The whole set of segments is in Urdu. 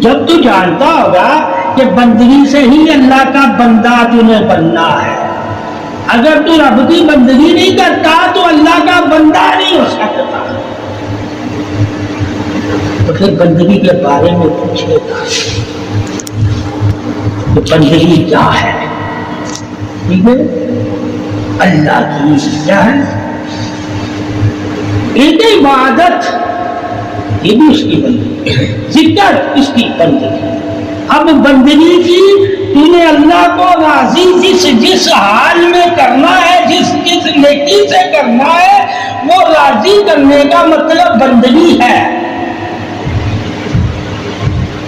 جب تو جانتا ہوگا کہ بندگی سے ہی اللہ کا بندہ تمہیں بننا ہے، اگر تو رب کی بندگی نہیں کرتا تو اللہ کا بندہ نہیں ہو سکتا، تو پھر بندگی کے بارے میں پوچھے گا کہ بندگی کیا ہے؟ ٹھیک ہے، اللہ کی کیا ہے؟ ایک عبادت، یہ بھی اس کی بندگی، ذکر اس کی بندگی۔ اب بندگی کی تو نے اللہ کو راضی جس حال میں کرنا ہے، جس نیکی سے کرنا ہے، وہ راضی کرنے کا مطلب بندگی ہے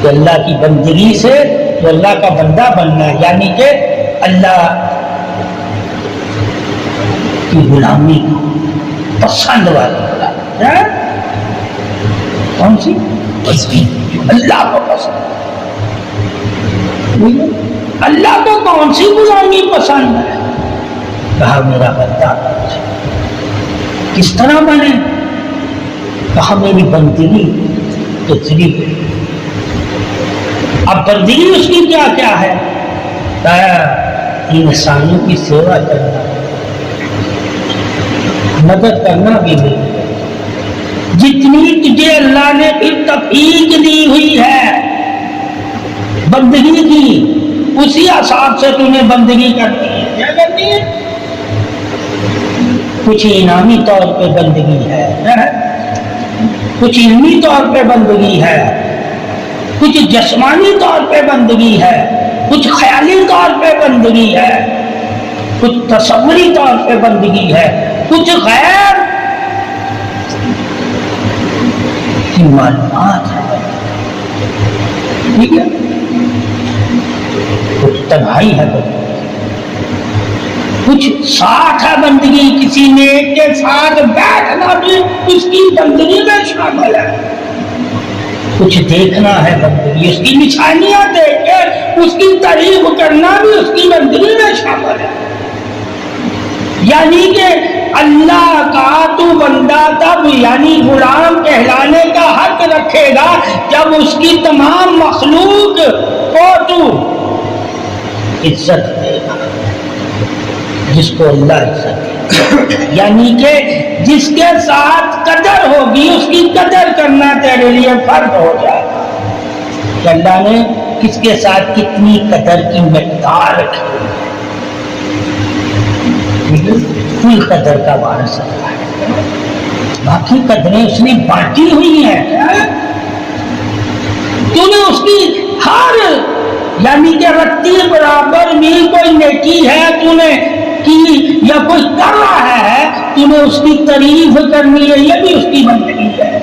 کہ اللہ کی بندگی سے تو اللہ کا بندہ بننا ہے، یعنی کہ اللہ کی غلامی کو پسند والی غلامی، کون سی؟ اللہ کو پسند۔ اللہ کو کون سی غلامی پسند ہے؟ کہا میرا بندہ کس طرح بنے؟ کہا میری بندگی کے ذریعے۔ اب بندگی اس کی کیا کیا ہے؟ کہا انسانوں کی سیوا کرنا، مدد کرنا بھی نہیں، جتنی تجھے اللہ نے پھر توفیق دی ہوئی ہے بندگی کی، اسی حساب سے تمہیں بندگی کرنی ہے۔ کیا کرنی ہے؟ کچھ انعامی طور پہ بندگی ہے، کچھ علمی طور پہ بندگی ہے، کچھ جسمانی طور پہ بندگی ہے، کچھ خیالی طور پہ بندگی ہے، کچھ تصوری طور پہ بندگی ہے، کچھ غیر کی معلومات ہے، ٹھیک ہے، کچھ تنہائی ہے بندگی، کچھ ساتھ ہے بندگی، کسی نیک کے ساتھ بیٹھنا بھی اس کی بندگی میں شامل ہے، کچھ دیکھنا ہے بندگی، اس کی نشانیاں دیکھ کے اس کی تعریف کرنا بھی اس کی بندگی میں شامل ہے۔ یعنی کہ اللہ کا تو بندہ تب یعنی غلام کہلانے کا حق رکھے گا جب اس کی تمام مخلوق کو تو عزت دے گا، جس کو اللہ عزت دے گا، یعنی کہ جس کے ساتھ قدر ہوگی اس کی قدر کرنا تیرے لیے فرض ہو جائے گا کہ اللہ نے کس کے ساتھ کتنی قدر کی مقدار رکھی ہے، کل قدر کا وارث ہے، باقی قدریں اس نے بانٹی ہوئی ہیں، تو نے اس کی ہر یعنی کہ رتی برابر بھی کوئی نیکی ہے تو نے کی یا کوئی کر رہا ہے تو نے اس کی تعریف کرنی ہے، یہ بھی اس کی بندگی ہے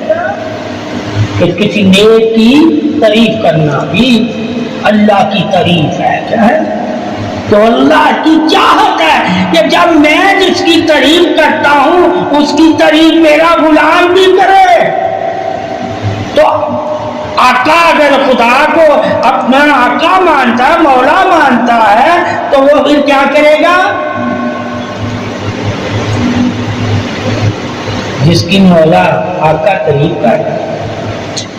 کہ کسی نیک کی تعریف کرنا بھی اللہ کی تعریف ہے۔ کیا ہے؟ تو اللہ کی چاہت ہے کہ جب میں جس کی تعریف کرتا ہوں اس کی تعریف میرا غلام بھی کرے۔ تو آقا اگر خدا کو اپنا آقا مانتا ہے، مولا مانتا ہے، تو وہ پھر کیا کرے گا؟ جس کی مولا آقا تعریف کرتا ہے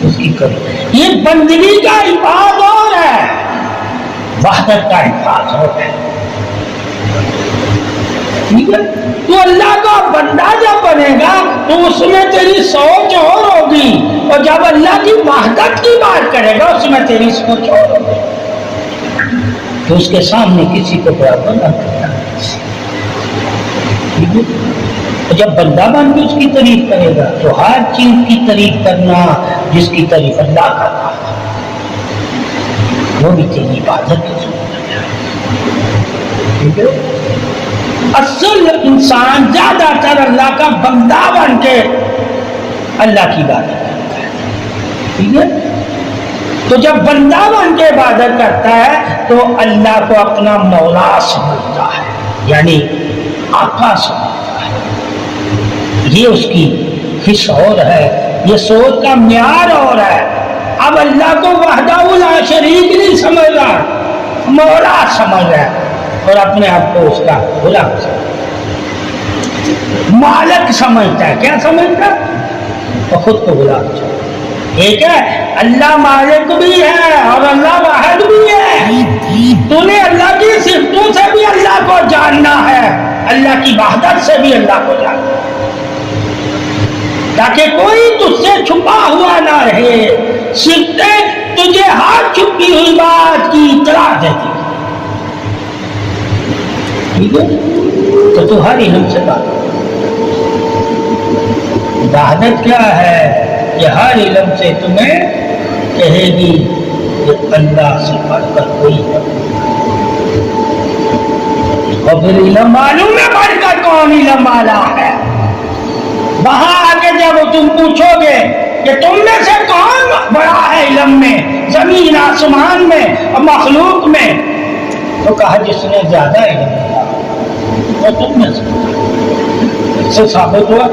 اس کی کرے۔ یہ بندگی کا حفاظ اور ہے، وحدت کا حفاظ اور ہے، ٹھیک ہے؟ تو اللہ کا بندہ جب بنے گا تو اس میں تیری سوچ اور ہوگی، اور جب اللہ کی وحدت کی بات کرے گا اس میں تیری سوچ اور ہوگی، تو اس کے سامنے کسی کو برابر نہ کرنا، ٹھیک ہے؟ جب بندہ بن کے اس کی تعریف کرے گا تو ہر چیز کی تعریف کرنا جس کی تعریف اللہ کرتا ہے وہ بھی تیری عبادت کی ضرورت ہے، ٹھیک ہے؟ اصل انسان زیادہ تر اللہ کا بندہ بن کے اللہ کی عبادت کرتا ہے، ٹھیک ہے؟ تو جب بندہ بن کے عبادت کرتا ہے تو اللہ کو اپنا مولا سمجھتا ہے، یعنی آقا سمجھتا ہے، یہ اس کی حص اور ہے، یہ سوچ کا معیار اور ہے۔ اب اللہ کو وحدہ لا شریک نہیں سمجھ رہا، مولا سمجھ رہا ہے، اور اپنے آپ کو اس کا غلام مالک سمجھتا ہے۔ کیا سمجھتا ہے؟ اور خود کو غلام سمجھتا ہے۔ ایک ہے اللہ مالک بھی ہے اور اللہ واحد بھی ہے. تو نے اللہ کی صفتوں سے بھی اللہ کو جاننا ہے, اللہ کی وحدت سے بھی اللہ کو جاننا ہے, تاکہ کوئی تجھ سے چھپا ہوا نہ رہے. صفتیں تجھے ہر چھپی ہوئی بات کی اطلاع دیتی, ٹھیک ہے, تو ہر علم سے بات. وحدت کیا ہے؟ کہ ہر علم سے تمہیں کہے گی کہ اللہ سے بڑھ کر کوئی ہے. اور پھر علم معلوم ہے بڑھ کر کون علم والا ہے. وہاں آگے جب تم پوچھو گے کہ تم میں سے کون بڑا ہے علم میں, زمین آسمان میں اور مخلوق میں, تو کہا جس نے زیادہ علم کیا وہ تم میں سے ثابت ہوا.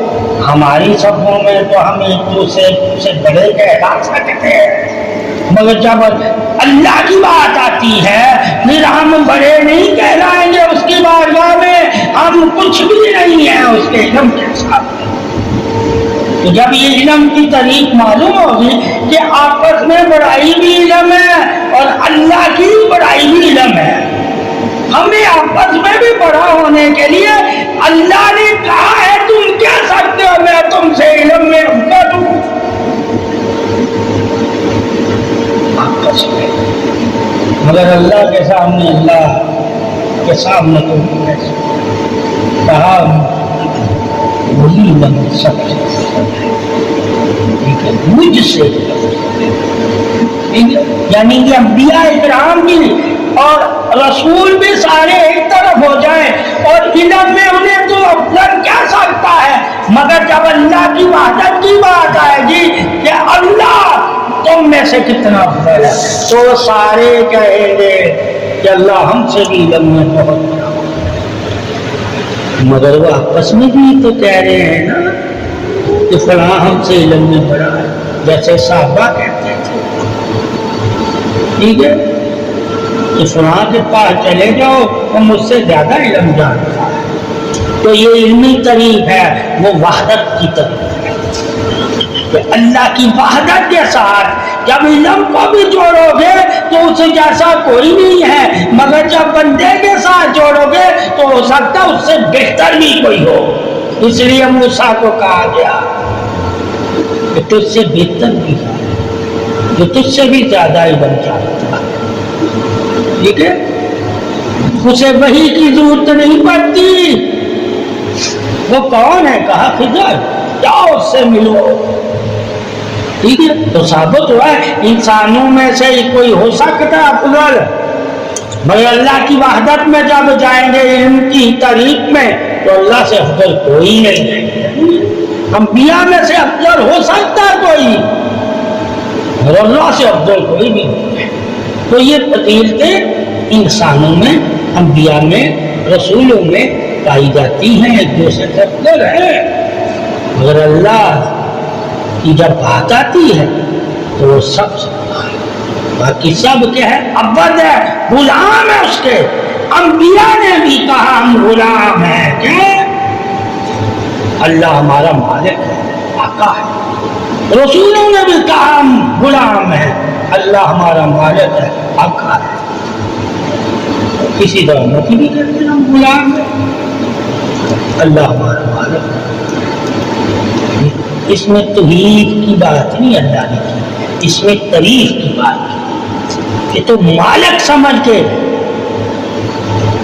ہماری صفوں میں تو ہم ایک دوسرے سے بڑے کہلا سکتے ہیں, مگر جب اللہ کی بات آتی ہے پھر ہم بڑے نہیں کہلائیں گے اس کی بارگاہ میں, ہم کچھ بھی نہیں ہیں اس کے علم کے ساتھ. تو جب یہ علم کی تعریف معلوم ہوگی کہ آپس میں بڑائی بھی علم ہے اور اللہ کی بڑائی بھی علم ہے, ہمیں آپس میں بھی بڑا ہونے کے لیے اللہ نے کہا ہے تم کہہ سکتے ہو میں تم سے علم میں افضل ہوں. آپس میں, مگر اللہ کے سامنے تم کہا وہی علم سب سے ٹھیک ہے, مجھ سے, یعنی کہ انبیاء اکرام کی اور رسول بھی سارے ایک طرف ہو جائیں اور علم میں انہیں تو افضل کہہ سکتا ہے, مگر جب اللہ کی وحدت کی بات آئے گی کہ اللہ تم میں سے کتنا افضل ہے, تو سارے کہیں گے کہ اللہ ہم سے بھی علم میں بہت بڑا. مگر وہ آپس میں بھی تو کہہ رہے ہیں نا کہ فلاں ہم سے علم میں بڑا ہے, جیسے صحابہ کہتے تھے, ٹھیک ہے, کہ فلاں کے پاس چلے جاؤ وہ مجھ سے زیادہ علم جانتا ہے. تو یہ علمی تعریف ہے, وہ وحدت کی تعریف ہے کہ اللہ کی وحدت کے ساتھ جب علم کو بھی جوڑو گے تو اس جیسا کوئی نہیں ہے, مگر جب بندے کے ساتھ جوڑو گے تو ہو سکتا اس سے بہتر بھی کوئی ہو. اس لیے موسیٰ کو کہا گیا کہ تجھ سے بہتر بھی ہے, جو تجھ سے بھی زیادہ علم جانتا ہے, ٹھیک ہے, اسے وحی کی ضرورت نہیں پڑتی. وہ کون ہے؟ کہا خضر, جاؤ اس سے ملو, ٹھیک ہے. تو ثابت ہوا ہے انسانوں میں سے کوئی ہو سکتا ہے افضل, مگر اللہ کی وحدت میں جب جائیں گے علم کی تعریف میں تو اللہ سے افضل کوئی نہیں ہے. انبیاء میں سے افضل ہو سکتا ہے کوئی, اور اللہ سے افضل کوئی بھی نہیں ہے. تو یہ فضیلتیں انسانوں میں, انبیاء میں, رسولوں میں پائی جاتی ہیں, ایک دوسرے سے افضل ہے. مگر اللہ کی جب بات آتی ہے تو وہ سب سے باقی سب کے ہے, عبد ہے, غلام ہے اس کے. انبیاء نے بھی کہا ہم غلام ہیں, کیا اللہ ہمارا مالک ہے, آقا ہے. رسولوں نے بھی کہا ہم غلام ہیں, اللہ ہمارا مالک ہے, آقا ہے. کسی طرح نفی بھی کرتے ہیں ہم غلام ہیں, اللہ ہمارا مالک ہے. اس میں توحید کی بات نہیں اللہ نے کی, اس میں تعریف کی بات کی کہ تو مالک سمجھ کے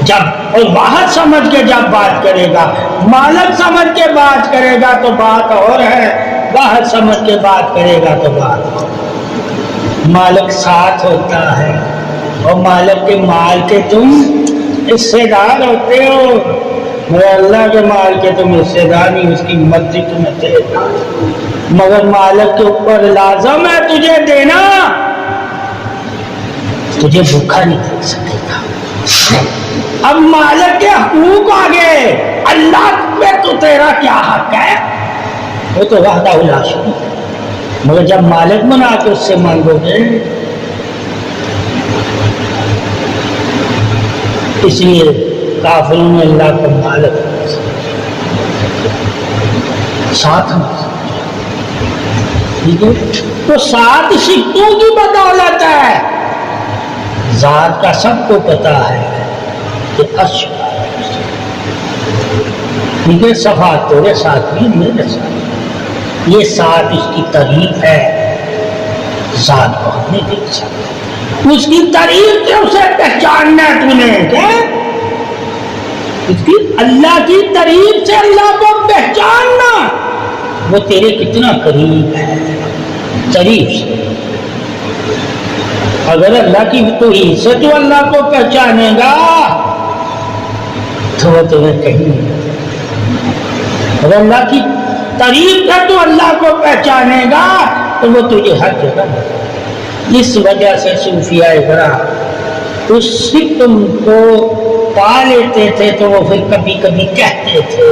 جب اور واحد سمجھ کے جب بات کرے گا, مالک سمجھ کے بات کرے گا تو بات اور ہے, واحد سمجھ کے بات کرے گا تو بات اور. مالک ساتھ ہوتا ہے اور مالک کے مال کے تم حصے دار ہوتے ہو, مگر اللہ کے مال کے تم حصے دار نہیں, اس کی مرضی تمہیں دے گا, مگر مالک کے اوپر لازم ہے تجھے دینا, تجھے بھوکا نہیں دے سکے گا. اب مالک کے حقوق آگے اللہ پہ تو تیرا کیا حق ہے, وہ تو وحدہ لا شریک ہے. مگر جب مالک بنا کے اس سے مانگو گے, اس لیے کافروں نے اللہ کو مالک ساتھ میں ٹھیک ہے؟ تو 7 صفتوں کی بدولت ہے، ذات کا سب کو پتا ہے کہ عرش ٹھیک ہے، صفات تیرے ساتھ بھی میرے ساتھ، یہ 7 اس کی تعریف ہے، ذات کو ہم نہیں دیکھ سکتے، اس کی تعریف سے اسے پہچاننا ہے تو نے کیا اس کی اللہ کی تعریف سے اللہ کو پہچاننا، وہ تیرے کتنا قریب ہے تعریف سے۔ اگر اللہ کی توحید سے تو اللہ کو پہچانے گا تو وہ تیرے کہیں نہیں، اگر اللہ کی تعریف سے تو اللہ کو پہچانے گا تو وہ تجھے ہر جگہ ملے۔ اس وجہ سے صوفیاء کرام اس سکم کو پا لیتے تھے تو وہ پھر کبھی کبھی کہتے تھے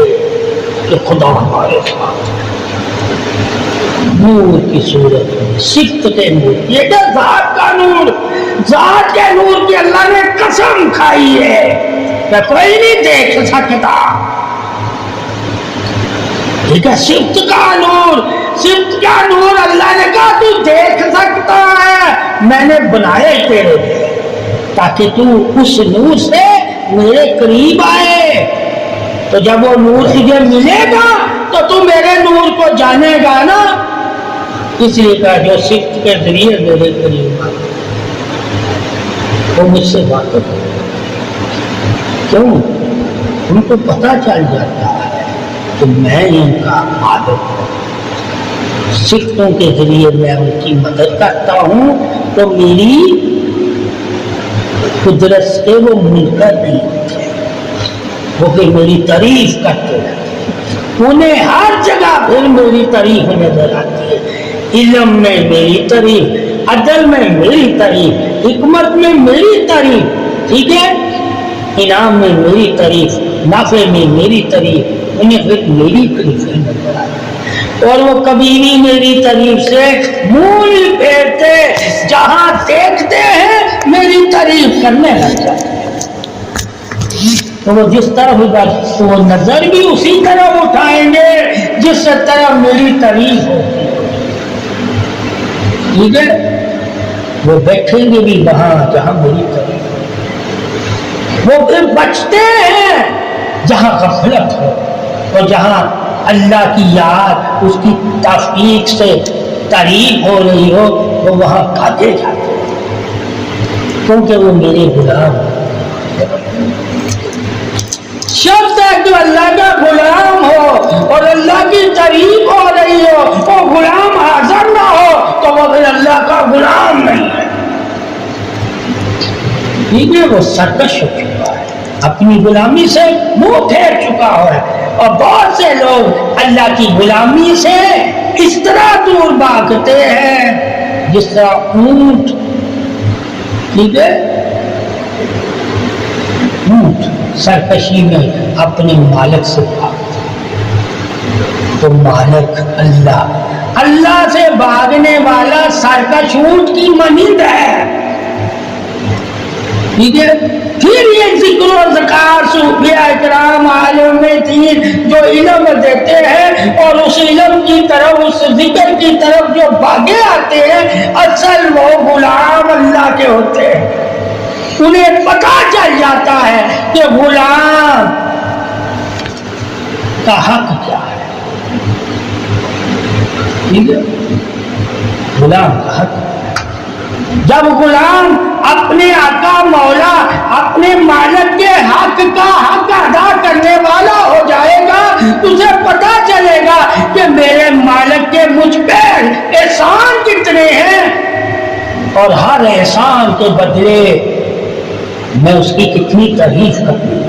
کہ خدا ہمارے ساتھ نور کی صورت میں، صفت کے نور، یہ کہ ذات کا نور، ذات کے نور کی اللہ نے قسم کھائی ہے کہ کوئی نہیں دیکھ سکتا، ٹھیک ہے؟ صفت کا نور، صفت کا نور اللہ نے کہا تو دیکھ سکتا ہے، میں نے بنایا تیرے لیے تاکہ تو اس نور سے میرے قریب آئے، تو جب وہ نور تجھے ملے گا تو میرے نور کو جانے گا نا، اس لیے کہا جو صفت کے ذریعے میرے قریب آئے وہ مجھ سے بات ہو، کیوں؟ ان کو پتہ چل جاتا ہے کہ میں ان کا عابد ہوں، صفتوں کے ذریعے میں ان کی مدد کرتا ہوں تو میری قدرت سے وہ منکر نہیں ہوتے، وہ کہ میری تعریف کرتے رہتے، انہیں ہر جگہ پھر میری تعریف نظر آتی ہے، علم میں میری تعریف، عدل میں میری تعریف، حکمت میں میری تعریف، ٹھیک ہے، انعام میں میری تعریف، نافع میں میری تعریف، انہیں پھر میری تعریفیں نظر آتی ہے، اور وہ کبھی بھی میری تعریف سے منہ نہیں پھیرتے، جہاں دیکھتے ہیں میری تعریف کرنے لگ جاتے ہیں، تو وہ جس طرف تو وہ نظر بھی اسی طرف اٹھائیں گے جس طرح میری تعریف ہوتی ہے، ٹھیک ہے؟ وہ بیٹھیں گے بھی وہاں جہاں میری تعریف ہوتی ہے، وہ پھر بچتے ہیں جہاں غفلت ہو، اور جہاں اللہ کی یاد، اس کی تفریق سے تعریف ہو رہی ہو، وہ وہاں بھاگے جاتے ہیں، کیونکہ وہ میرے غلام ہیں۔ شخص ہے جو اللہ کا غلام ہو اور اللہ کی تعریف ہو رہی ہو، وہ غلام حاضر نہ ہو تو وہ پھر اللہ کا غلام نہیں ہے، ٹھیک ہے؟ وہ سرکش ہو چکا ہے، اپنی غلامی سے منہ پھیر چکا ہے، اور بہت سے لوگ اللہ کی غلامی سے اس طرح دور بھاگتے ہیں جس طرح اونٹ، ٹھیک ہے، اونٹ سرکشی میں اپنے مالک سے بھاگتے، تو مالک اللہ، اللہ سے بھاگنے والا سرکش اونٹ کی مانند ہے، ٹھیک ہے؟ پھر یہ ذکر و ذکار صوفیاء کرام عالم دین جو علم دیتے ہیں، اور اس علم کی طرف، اس ذکر کی طرف جو بھاگے آتے ہیں، اصل وہ غلام اللہ کے ہوتے ہیں، انہیں پتہ چل جاتا ہے کہ غلام کا حق کیا ہے، ٹھیک ہے؟ غلام کا حق، جب غلام اپنے آقا مولا، اپنے مالک کے حق کا حق ادا کرنے والا ہو جائے گا تو اسے پتا چلے گا کہ میرے مالک کے مجھ پہ احسان کتنے ہیں، اور ہر احسان کے بدلے میں اس کی کتنی تعریف کروں،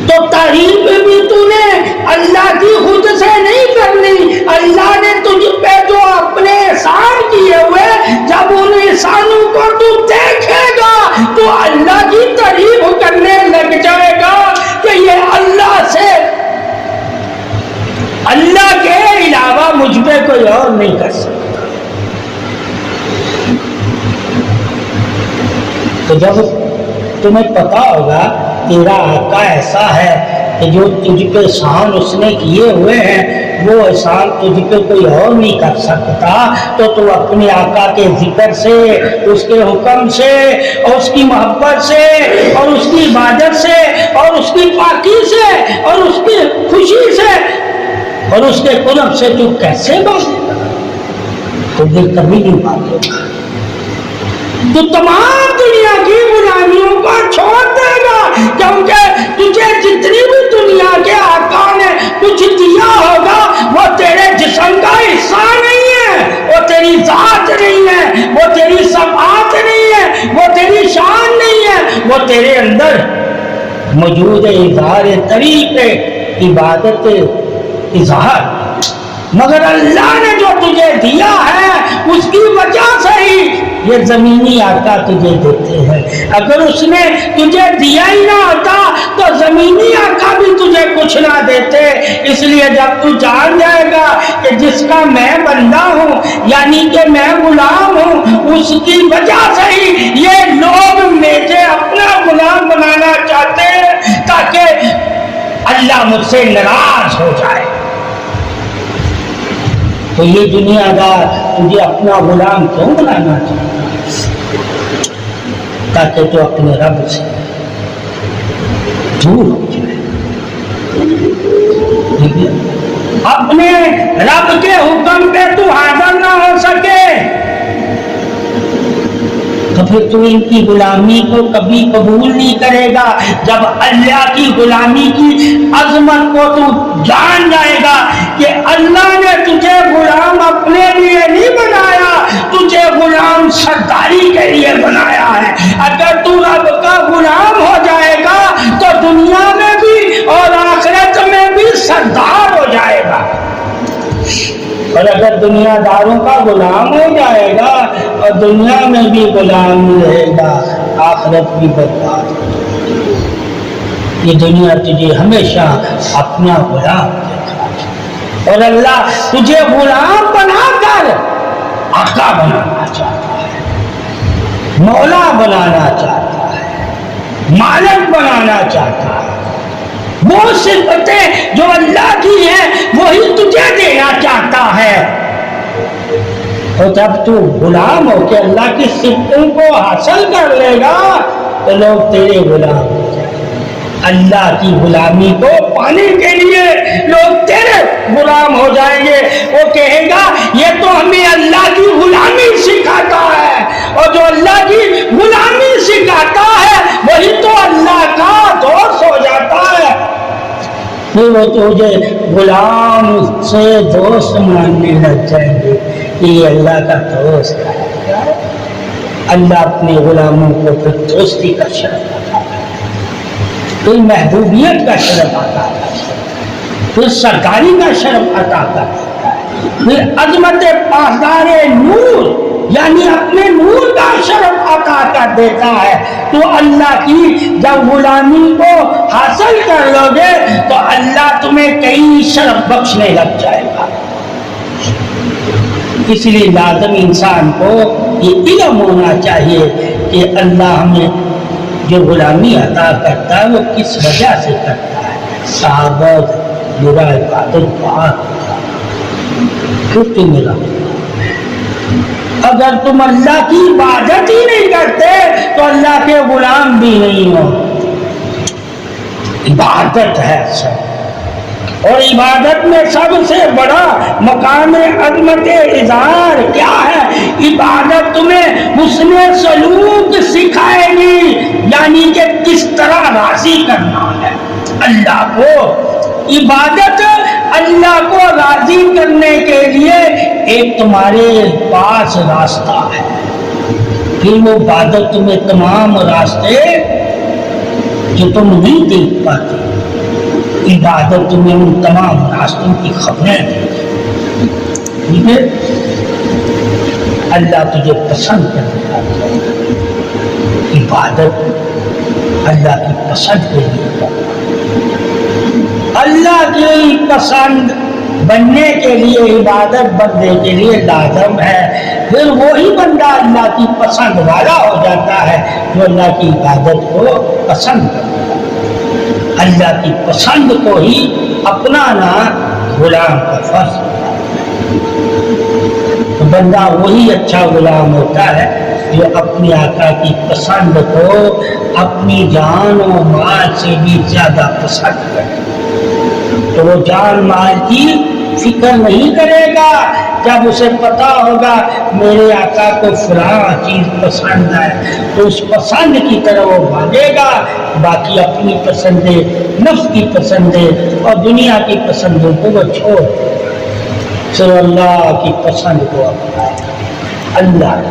تو تعریف بھی تو نے اللہ کی خود سے نہیں کرنی، اللہ نے تجھ پہ جو اپنے احسان کیے ہوئے، جب ان احسانوں کو تو دیکھے گا تو اللہ کی تعریف کرنے لگ جائے گا کہ یہ اللہ سے، اللہ کے علاوہ مجھ پہ کوئی اور نہیں کر سکتا۔ تو جب تمہیں پتا ہوگا تیرا آقا ایسا ہے کہ جو تجھ پہ احسان اس نے کیے ہوئے ہیں، وہ احسان تجھ پہ کوئی اور نہیں کر سکتا، تو اپنے آقا کے ذکر سے، اس کے حکم سے، اور اس کی محبت سے، اور اس کی عبادت سے، اور اس کی پاکی سے، اور اس کی خوشی سے، اور اس کے قرب سے تو کیسے بھاگے گا؟ تو دل کبھی نہیں بھاگے گا، تو تمام دنیا کی غلامیوں کو چھوڑ دے گا، کیونکہ تجھے جتنی بھی دنیا کے آقا نے کچھ دیا ہوگا وہ تیرے جسم کا حصہ نہیں ہے، وہ تیری ذات نہیں ہے، وہ تیری صفات نہیں ہے، وہ تیری شان نہیں ہے، وہ تیرے اندر موجود ہے اظہار طریق عبادت اظہار، مگر اللہ نے جو تجھے دیا ہے اس کی وجہ سے ہی یہ زمینی آقا تجھے دیتے ہیں۔ اگر اس نے تجھے دیا ہی نہ ہوتا تو زمینی آقا بھی تجھے کچھ نہ دیتے۔ اس لیے جب تو جان جائے گا کہ جس کا میں بندہ ہوں، یعنی کہ میں غلام ہوں، اس کی وجہ سے ہی یہ لوگ مجھے اپنا غلام بنانا چاہتے ہیں تاکہ اللہ مجھ سے ناراض ہو جائے، تو یہ دنیا دار تجھے اپنا غلام کیوں بنانا چاہتا ہے؟ تاکہ تو اپنے رب سے دور ہو جائے، اپنے رب کے حکم پہ تو حاضر نہ ہو سکے، تو پھر تو ان کی غلامی کو کبھی قبول نہیں کرے گا۔ جب اللہ کی غلامی کی عظمت کو تو جان جائے گا کہ اللہ نے تجھے غلام اپنے لیے نہیں بنایا، تجھے غلام سرداری کے لیے بنایا ہے۔ اگر تو رب کا غلام ہو جائے گا تو دنیا میں بھی اور آخرت میں بھی سردار ہو جائے گا، اور اگر دنیا داروں کا غلام ہو جائے گا اور دنیا میں بھی غلام رہے گا، آخرت بھی برباد ہو جائے گی۔ یہ دنیا تجھے ہمیشہ اپنا غلام دیکھا، اور اللہ تجھے غلام بنا کر آقا بنانا چاہتا ہے، مولا بنانا چاہتا ہے، مالک بنانا چاہتا ہے۔ وہ صفتیں جو اللہ کی ہیں وہی تجھے دینا چاہتا ہے، اور جب تو غلام ہو کے اللہ کی صفتوں کو حاصل کر لے گا تو لوگ تیرے غلام ہو جائیں گے۔ اللہ کی غلامی کو پانے کے لیے لوگ تیرے غلام ہو جائیں گے۔ وہ کہے گا یہ تو ہمیں اللہ کی غلامی سکھاتا ہے، اور جو اللہ کی غلامی سکھاتا ہے وہی تو اللہ کا دوست ہو جاتا ہے۔ پھر وہ تجھے غلام سے دوست ماننے لگ جائیں گے کہ یہ اللہ کا دوست ہے۔ اللہ اپنے غلاموں کو پھر دوستی کا شرف عطا کرتا ہے، پھر محبوبیت کا شرف عطا کرتا ہے، پھر سرکاری کا شرف عطا کرتا ہے، پھر عظمت پاسدار نور یعنی اپنے نور کا شرف عطا کر دیتا ہے۔ تو اللہ کی جب غلامی کو حاصل کر لو گے تو اللہ تمہیں کئی شرف بخشنے لگ جائے گا۔ اس لیے لازم انسان کو یہ علم ہونا چاہیے کہ اللہ ہمیں جو غلامی عطا کرتا ہے وہ کس وجہ سے کرتا ہے۔ صحابت برا عبادت بات پھر تو میرا، اگر تم اللہ کی عبادت ہی نہیں کرتے تو اللہ کے غلام بھی نہیں ہو۔ عبادت ہے سب، اور عبادت میں سب سے بڑا مقام عظمت اظہار کیا ہے؟ عبادت تمہیں حسن سلوک سکھائے گی، یعنی کہ کس طرح راضی کرنا ہے اللہ کو۔ عبادت اللہ کو راضی کرنے کے لیے ایک تمہارے پاس راستہ ہے، پھر وہ عبادت تمہیں تمام راستے جو تم نہیں دیکھ پاتے، عبادت تمہیں ان تمام راستوں کی خبریں دے۔ ٹھیک ہے، اللہ تجھے پسند کرتا ہے، عبادت اللہ کی پسند کے لیے کرتا ہے۔ اللہ کی پسند بننے کے لیے عبادت بندے کے لیے لازم ہے، پھر وہی بندہ اللہ کی پسند والا ہو جاتا ہے جو اللہ کی عبادت کو پسند کرتا ہے۔ اللہ کی پسند کو ہی اپنانا غلام کا فرض ہوتا ہے۔ تو بندہ وہی اچھا غلام ہوتا ہے جو اپنی آقا کی پسند کو اپنی جان و مال سے بھی زیادہ پسند کرے۔ تو وہ جان مال کی فکر نہیں کرے گا، جب اسے پتا ہوگا میرے آقا کو فلاں چیز پسند ہے تو اس پسند کی طرح وہ بھاگے گا، باقی اپنی پسندیں، نفس کی پسندیں اور دنیا کی پسندوں کو وہ چھوڑ، صرف اللہ کی پسند کو اپنائے، اللہ